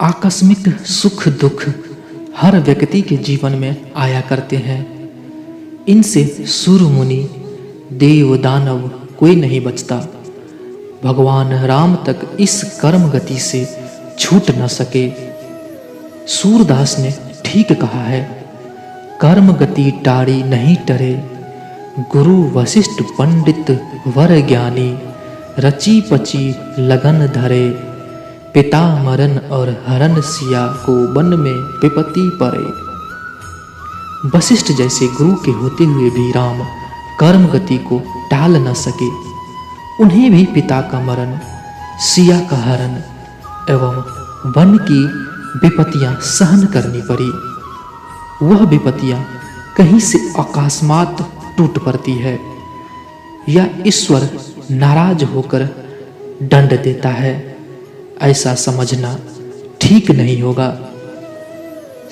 आकस्मिक सुख दुख हर व्यक्ति के जीवन में आया करते हैं। इनसे सुर मुनि देव दानव कोई नहीं बचता। भगवान राम तक इस कर्म गति से छूट न सके। सूरदास ने ठीक कहा है, कर्म गति टाड़ी नहीं टरे, गुरु वशिष्ठ पंडित वर ज्ञानी, रची पची लगन धरे, पिता मरण और हरण सिया को वन में विपत्ति पड़े। वशिष्ठ जैसे गुरु के होते हुए भी राम कर्म गति को टाल न सके। उन्हें भी पिता का मरण, सिया का हरण एवं वन की विपत्तियां सहन करनी पड़ी। वह विपत्तियां कहीं से अकस्मात टूट पड़ती है या ईश्वर नाराज होकर दंड देता है, ऐसा समझना ठीक नहीं होगा।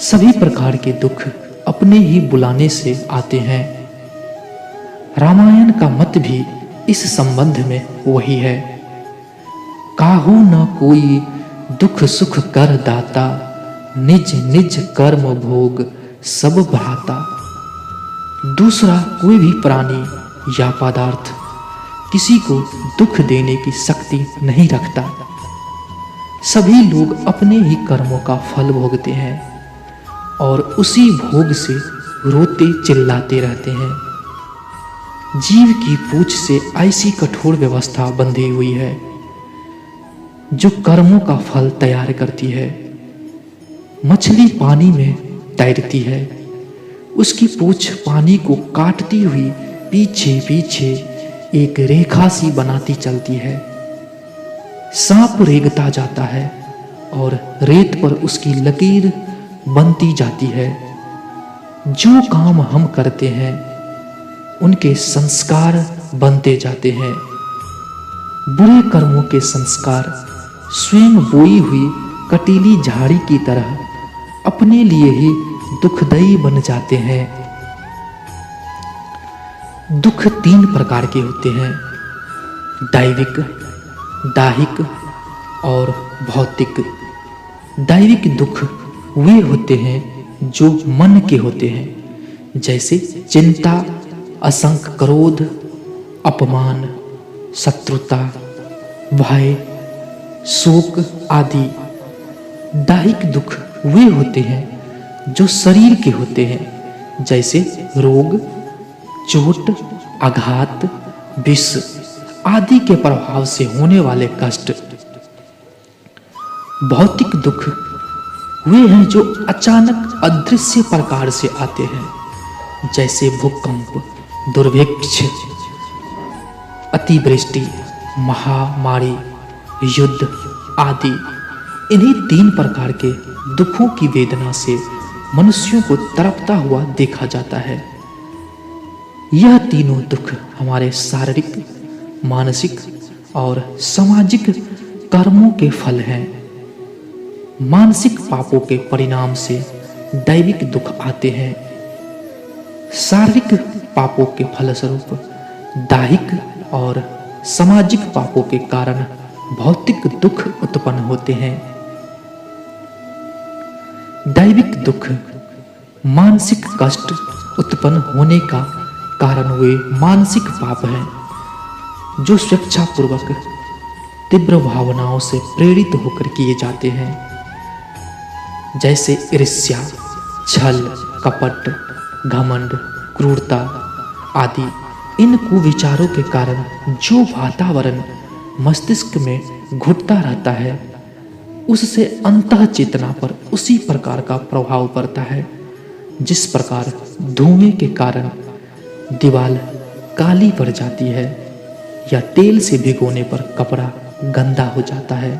सभी प्रकार के दुख अपने ही बुलाने से आते हैं। रामायण का मत भी इस संबंध में वही है। काहू न कोई दुख सुख कर दाता, निज निज कर्म भोग सब भ्राता। दूसरा कोई भी प्राणी या पदार्थ किसी को दुख देने की शक्ति नहीं रखता। सभी लोग अपने ही कर्मों का फल भोगते हैं और उसी भोग से रोते चिल्लाते रहते हैं। जीव की पूंछ से ऐसी कठोर व्यवस्था बंधी हुई है जो कर्मों का फल तैयार करती है। मछली पानी में तैरती है, उसकी पूंछ पानी को काटती हुई पीछे पीछे एक रेखा सी बनाती चलती है। सांप रेंगता जाता है और रेत पर उसकी लकीर बनती जाती है। जो काम हम करते हैं उनके संस्कार बनते जाते हैं। बुरे कर्मों के संस्कार स्वयं बोई हुई कटीली झाड़ी की तरह अपने लिए ही दुखदायी बन जाते हैं। दुख तीन प्रकार के होते हैं, दैविक, दाहिक और भौतिक। दैविक दुख वे होते हैं जो मन के होते हैं, जैसे चिंता, असंक क्रोध, अपमान, शत्रुता, भय, शोक आदि। दाहिक दुख वे होते हैं जो शरीर के होते हैं, जैसे रोग, चोट, आघात, विष आदि के प्रभाव से होने वाले कष्ट। भौतिक दुख वे हैं जो अचानक अदृश्य प्रकार से आते हैं, जैसे भूकंप, दुर्भिक्ष, अतिवृष्टि, महामारी, युद्ध आदि। इन्हीं तीन प्रकार के दुखों की वेदना से मनुष्यों को तड़पता हुआ देखा जाता है। यह तीनों दुख हमारे शारीरिक, मानसिक और सामाजिक कर्मों के फल हैं। मानसिक पापों के परिणाम से दैविक दुख आते हैं। शारीरिक पापों के फलस्वरूप दाहिक और सामाजिक पापों के कारण भौतिक दुख उत्पन्न होते हैं। दैविक दुख मानसिक कष्ट उत्पन्न होने का कारण वे मानसिक पाप हैं जो स्वेच्छापूर्वक तीव्र भावनाओं से प्रेरित होकर किए जाते हैं, जैसे ईर्ष्या, छल, कपट, घमंड, क्रूरता आदि। इन कुविचारों के कारण जो वातावरण मस्तिष्क में घुटता रहता है, उससे अंतः चेतना पर उसी प्रकार का प्रभाव पड़ता है जिस प्रकार धुएं के कारण दीवार काली पड़ जाती है या तेल से भिगोने पर कपड़ा गंदा हो जाता है।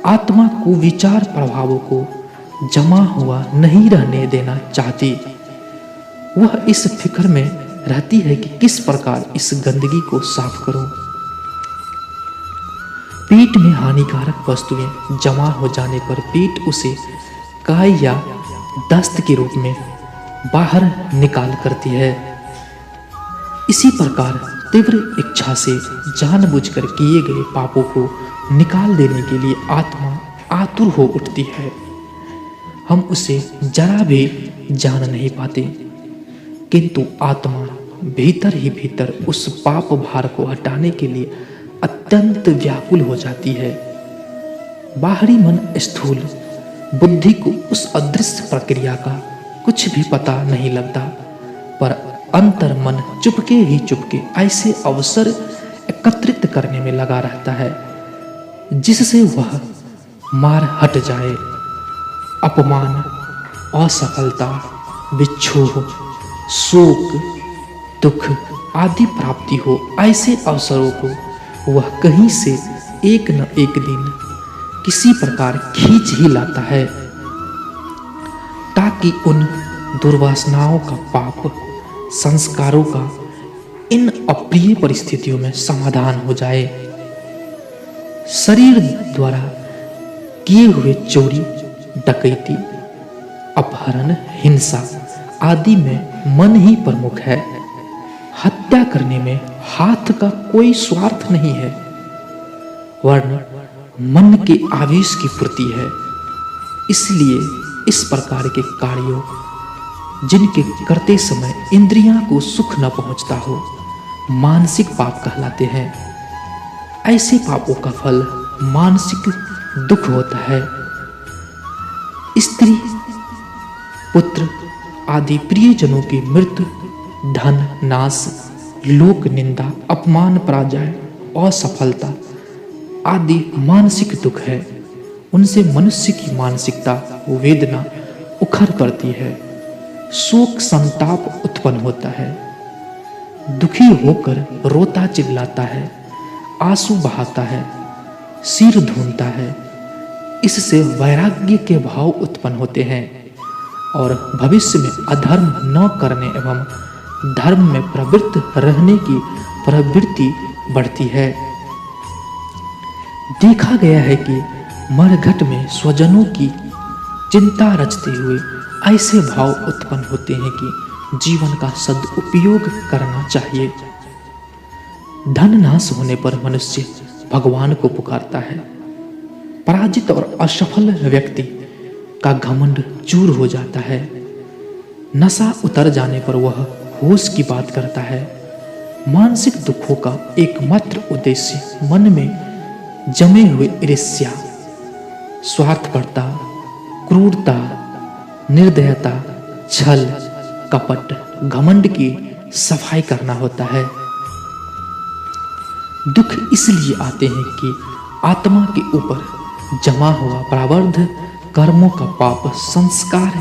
आत्मा कुविचार प्रभावों को जमा हुआ नहीं रहने देना चाहती। वह इस फिक्र में रहती है कि किस प्रकार इस गंदगी को साफ करूं। पेट में हानिकारक वस्तुएं जमा हो जाने पर पेट उसे काय या दस्त के रूप में बाहर निकाल करती है। इसी प्रकार तीव्र इच्छा से जानबूझकर किए गए पापों को निकाल देने के लिए आत्मा आतुर हो उठती है। हम उसे जरा भी जान नहीं पाते, किंतु आत्मा भीतर ही भीतर उस पाप भार को हटाने के लिए अत्यंत व्याकुल हो जाती है। बाहरी मन स्थूल बुद्धि को उस अदृश्य प्रक्रिया का कुछ भी पता नहीं लगता, पर अंतर मन चुपके ही चुपके ऐसे अवसर एकत्रित करने में लगा रहता है जिससे वह मार हट जाए। अपमान, असफलता, विक्षोभ, शोक, दुख आदि प्राप्ति हो, ऐसे अवसरों को वह कहीं से एक न एक दिन किसी प्रकार खींच ही लाता है, ताकि उन दुर्वासनाओं का, पाप संस्कारों का इन अप्रिय परिस्थितियों में समाधान हो जाए। शरीर द्वारा किए हुए चोरी, डकैती, अपहरण, हिंसा आदि में मन ही प्रमुख है। हत्या करने में हाथ का कोई स्वार्थ नहीं है, वरन मन के आवेश की पूर्ति है। इसलिए इस प्रकार के कार्यों जिनके करते समय इंद्रियां को सुख न पहुंचता हो, मानसिक पाप कहलाते हैं। ऐसे पापों का फल मानसिक दुख होता है। स्त्री, पुत्र आदि प्रियजनों की मृत्यु, धन नाश, लोक निंदा, अपमान, पराजय, असफलता आदि मानसिक दुख है। उनसे मनुष्य की मानसिकता वेदना उखड़ पड़ती है, शोक संताप उत्पन्न होता है, दुखी होकर रोता चिल्लाता है, आंसू बहाता है, सिर धूनता है। इससे वैराग्य के भाव उत्पन्न होते हैं और भविष्य में अधर्म न करने एवं धर्म में प्रवृत्त रहने की प्रवृत्ति बढ़ती है। देखा गया है कि मरघट में स्वजनों की चिंता रचते हुए ऐसे भाव उत्पन्न होते हैं कि जीवन का सदुपयोग करना चाहिए। धन नाश होने पर मनुष्य भगवान को पुकारता है। पराजित और असफल व्यक्ति का घमंड चूर हो जाता है। नशा उतर जाने पर वह होश की बात करता है। मानसिक दुखों का एकमात्र उद्देश्य मन में जमे हुए ईर्ष्या, स्वार्थपरता, क्रूरता, निर्दयता, छल, कपट, घमंड की सफाई करना होता है। दुख इसलिए आते हैं कि आत्मा के ऊपर जमा हुआ प्रारब्ध कर्मों का पाप संस्कार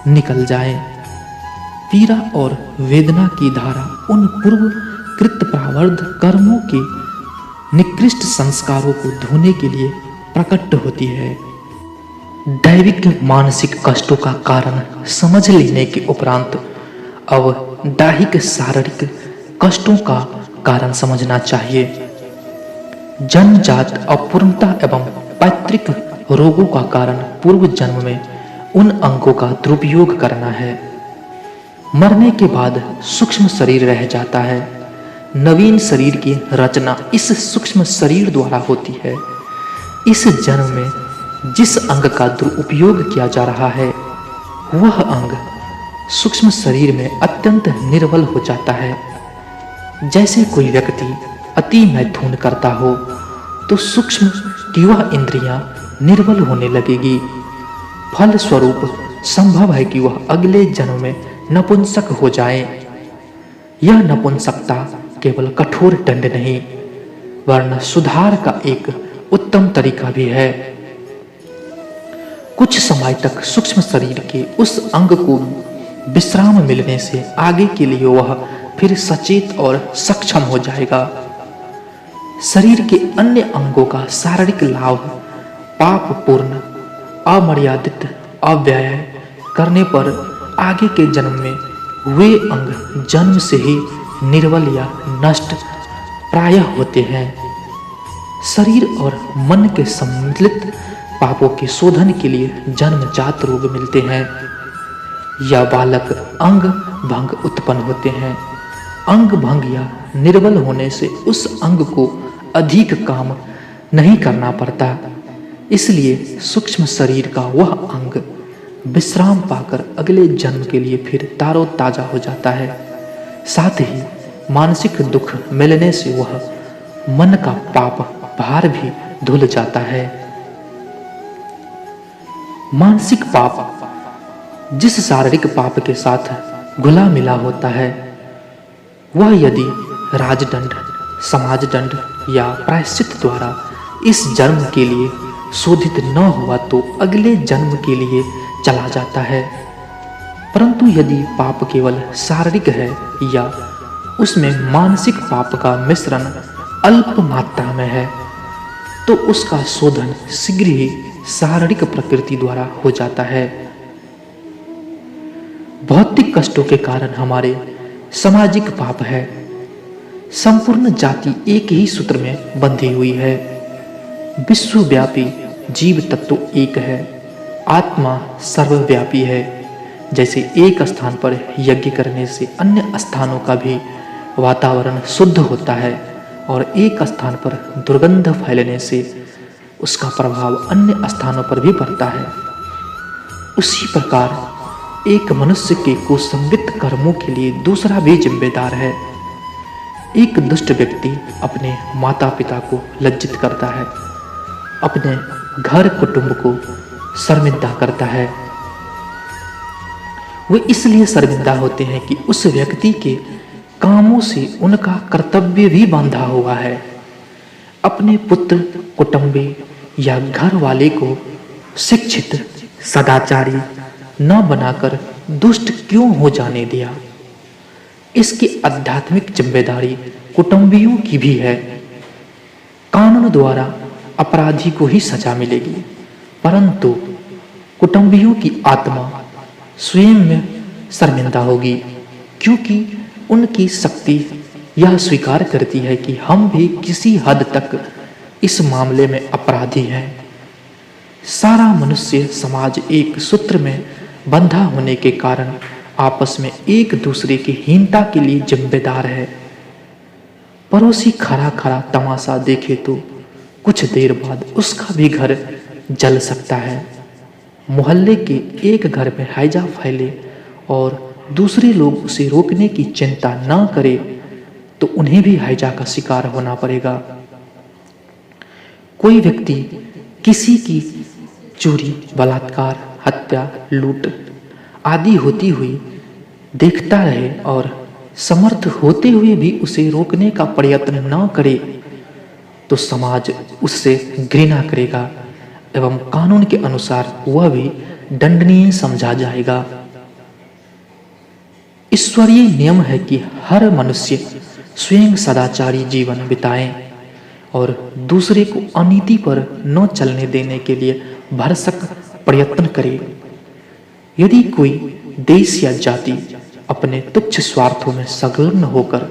निकल जाए। पीड़ा और वेदना की धारा उन पूर्व कृत प्रारब्ध कर्मों के निकृष्ट संस्कारों को धोने के लिए प्रकट होती है। दैविक मानसिक कष्टों का कारण समझ लेने के उपरांत अब दैहिक शारीरिक कष्टों का कारण समझना चाहिए। जन्मजात अपूर्णता एवं पैतृक रोगों का कारण पूर्व जन्म में उन अंगों का दुरुपयोग करना है। मरने के बाद सूक्ष्म शरीर रह जाता है। नवीन शरीर की रचना इस सूक्ष्म शरीर द्वारा होती है। इस जन्म में जिस अंग का दुरुपयोग किया जा रहा है वह अंग सूक्ष्म शरीर में अत्यंत निर्बल हो जाता है। जैसे कोई व्यक्ति अति मैथुन करता हो तो सूक्ष्म की वह इंद्रियां निर्बल होने लगेगी। फल स्वरूप संभव है कि वह अगले जन्म में नपुंसक हो जाए। यह नपुंसकता केवल कठोर दंड नहीं वरन सुधार का एक उत्तम तरीका भी है। कुछ समय तक सूक्ष्म शरीर के उस अंग को विश्राम मिलने से आगे के लिए वह फिर सचेत और सक्षम हो जाएगा। शरीर के अन्य अंगों का शारीरिक लाभ पाप पूर्ण, अमर्यादित अव्यय करने पर आगे के जन्म में वे अंग जन्म से ही निर्बल या नष्ट प्रायः होते हैं। शरीर और मन के सम्मिलित पापों के शोधन के लिए जन्मजात रोग मिलते हैं या बालक अंग भंग उत्पन्न होते हैं। अंग भंग या निर्बल होने से उस अंग को अधिक काम नहीं करना पड़ता, इसलिए सूक्ष्म शरीर का वह अंग विश्राम पाकर अगले जन्म के लिए फिर तारोताजा हो जाता है। साथ ही मानसिक दुख मिलने से वह मन का पाप भार भी धुल जाता है। मानसिक पाप जिस शारीरिक पाप के साथ घुला मिला होता है, वह यदि राजदंड, समाजदंड या प्रायश्चित द्वारा इस जन्म के लिए शोधित न हुआ तो अगले जन्म के लिए चला जाता है। परंतु यदि पाप केवल शारीरिक है या उसमें मानसिक पाप का मिश्रण अल्प मात्रा में है, तो उसका शोधन शीघ्र ही शारीरिक प्रकृति द्वारा हो जाता है। भौतिक कष्टों के कारण हमारे सामाजिक पाप है। संपूर्ण जाति एक ही सूत्र में बंधी हुई है। विश्वव्यापी जीव तत्व एक है। आत्मा सर्वव्यापी है। जैसे एक स्थान पर यज्ञ करने से अन्य स्थानों का भी वातावरण शुद्ध होता है और एक स्थान पर दुर्गंध फैलने से उसका प्रभाव अन्य स्थानों पर भी पड़ता है। उसी प्रकार एक मनुष्य के कुसंगत कर्मों के लिए दूसरा भी जिम्मेदार है। एक दुष्ट व्यक्ति अपने माता पिता को लज्जित करता है, अपने घर कुटुंब को शर्मिंदा करता है। वे इसलिए शर्मिंदा होते हैं कि उस व्यक्ति के कामों से उनका कर्तव्य भी बांधा हुआ है। अपने पुत्र, कुटुंबी या घर वाले को शिक्षित, सदाचारी न बनाकर दुष्ट क्यों हो जाने दिया? इसकी आध्यात्मिक जिम्मेदारी कुटुंबियों की भी है। कानून द्वारा अपराधी को ही सजा मिलेगी, परंतु कुटुंबियों की आत्मा स्वयं में शर्मिंदा होगी, क्योंकि उनकी शक्ति यह स्वीकार करती है कि हम भी किसी हद तक इस मामले में अपराधी हैं। सारा मनुष्य समाज एक सूत्र में बंधा होने के कारण आपस में एक दूसरे की हीनता के लिए जिम्मेदार है। पड़ोसी खड़ा खड़ा तमाशा देखे तो कुछ देर बाद उसका भी घर जल सकता है। मोहल्ले के एक घर में हैजा फैले और दूसरे लोग उसे रोकने की चिंता न करें तो उन्हें भी हैजा का शिकार होना पड़ेगा। कोई व्यक्ति किसी की चोरी, बलात्कार, हत्या, लूट आदि होती हुई देखता रहे और समर्थ होते हुए भी उसे रोकने का प्रयत्न न करे तो समाज उससे घृणा करेगा एवं कानून के अनुसार वह भी दंडनीय समझा जाएगा। ईश्वरीय नियम है कि हर मनुष्य स्वयं सदाचारी जीवन बिताए और दूसरे को अनीति पर न चलने देने के लिए भरसक प्रयत्न करे। यदि कोई देश या जाति अपने तुच्छ स्वार्थों में संलग्न होकर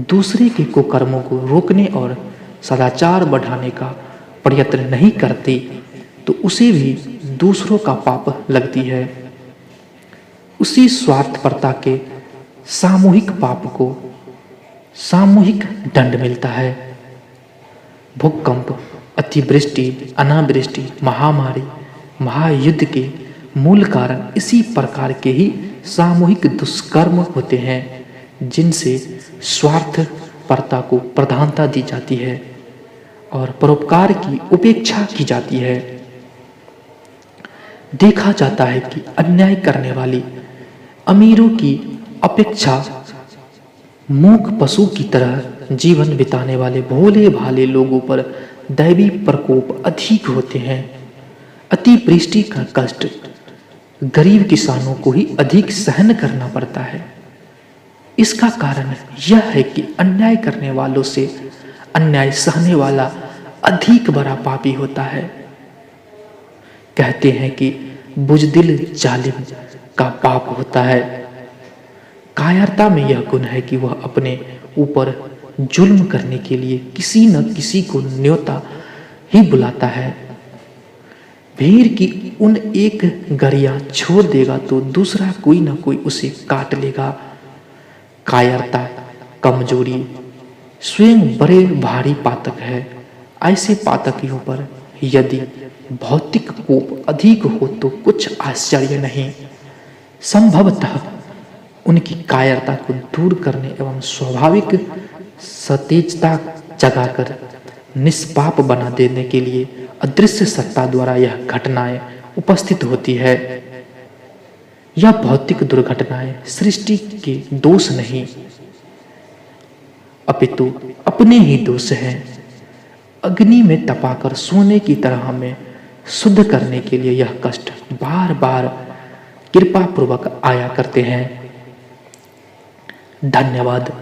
दूसरे के कुकर्मों को रोकने और सदाचार बढ़ाने का प्रयत्न नहीं करती तो उसे भी दूसरों का पाप लगती है। उसी स्वार्थपरता के सामूहिक पाप को सामूहिक दंड मिलता है। भूकंप, अतिवृष्टि, अनावृष्टि, महामारी, महायुद्ध के मूल कारण इसी प्रकार के ही सामूहिक दुष्कर्म होते हैं जिनसे स्वार्थपरता को प्रधानता दी जाती है और परोपकार की उपेक्षा की जाती है। देखा जाता है कि अन्याय करने वाली अमीरों की अपेक्षा मूक पशु की तरह जीवन बिताने वाले भोले भाले लोगों पर दैवी प्रकोप अधिक होते हैं। अतिवृष्टि का कष्ट गरीब किसानों को ही अधिक सहन करना पड़ता है। इसका कारण यह है कि अन्याय करने वालों से अन्याय सहने वाला अधिक बड़ा पापी होता है। कहते हैं कि बुजदिल जालिम का पाप होता है। कायरता में यह गुण है कि वह अपने ऊपर जुल्म करने के लिए किसी न किसी को न्योता ही बुलाता है। भेड़ की उन एक गरिया छोड़ देगा तो दूसरा कोई न कोई उसे काट लेगा। कायरता, कमजोरी स्वयं बड़े भारी पातक है। ऐसे पातकियों पर यदि भौतिक कोप अधिक हो तो कुछ आश्चर्य नहीं। संभवतः उनकी कायरता को दूर करने एवं स्वाभाविक सतेजता जगाकर निष्पाप बना देने के लिए अदृश्य सत्ता द्वारा यह घटनाएं उपस्थित होती है। यह भौतिक दुर्घटनाएं सृष्टि के दोष नहीं, अपितु अपने ही दोष हैं। अग्नि में तपाकर सोने की तरह हमें शुद्ध करने के लिए यह कष्ट बार बार कृपा पूर्वक आया करते हैं। धन्यवाद।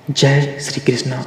जय श्री कृष्ण।